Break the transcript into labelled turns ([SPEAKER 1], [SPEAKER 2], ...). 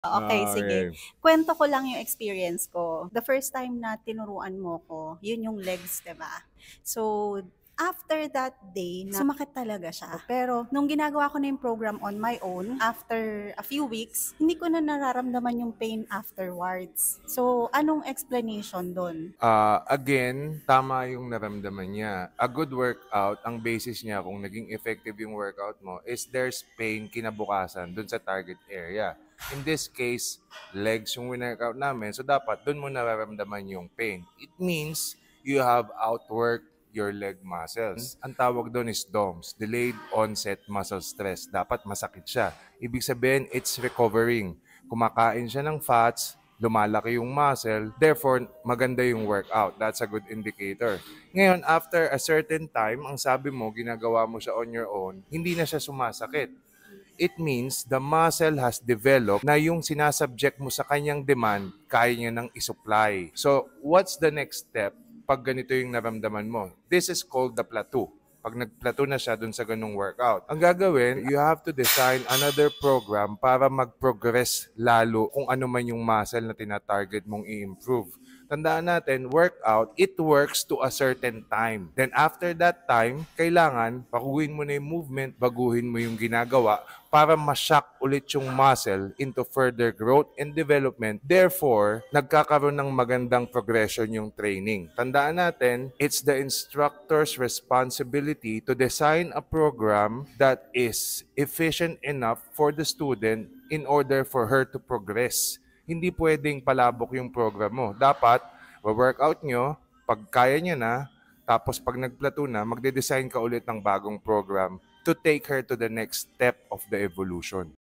[SPEAKER 1] Okay, sige.
[SPEAKER 2] Okay.
[SPEAKER 1] Kwento ko lang yung experience ko. The first time na tinuruan mo ko, yun yung legs, 'di ba? So, after that day na sumakit talaga siya. Pero nung ginagawa ko na yung program on my own, after a few weeks, hindi ko na nararamdaman yung pain afterwards. So, anong explanation dun?
[SPEAKER 2] Again, tama yung naramdaman niya. A good workout, ang basis niya kung naging effective yung workout mo is there's pain kinabukasan dun sa target area. In this case, legs yung workout namin. So dapat dun mo nararamdaman yung pain. It means you have outworked your leg muscles. Ang tawag doon is DOMS, Delayed Onset Muscle Stress. Dapat masakit siya. Ibig sabihin, it's recovering. Kumakain siya ng fats, lumalaki yung muscle, therefore maganda yung workout. That's a good indicator. Ngayon, after a certain time, ang sabi mo, ginagawa mo siya on your own, hindi na siya sumasakit. It means the muscle has developed na yung sinasubject mo sa kanyang demand, kaya niya nang isupply. So, what's the next step pag ganito yung naramdaman mo? This is called the plateau. Pag nag-plateau na siya dun sa ganung workout. Ang gagawin, you have to design another program para mag-progress lalo kung ano man yung muscle na tina-target mong i-improve. Tandaan natin, workout, it works to a certain time. Then after that time, kailangan baguhin mo na yung movement, baguhin mo yung ginagawa para ma-shock ulit yung muscle into further growth and development. Therefore, nagkakaroon ng magandang progression yung training. Tandaan natin, it's the instructor's responsibility to design a program that is efficient enough for the student in order for her to progress. Hindi pwedeng palabok yung program mo. Dapat, workout nyo, pag kaya nyo na, tapos pag nag-plateau na, magde-design ka ulit ng bagong program to take her to the next step of the evolution.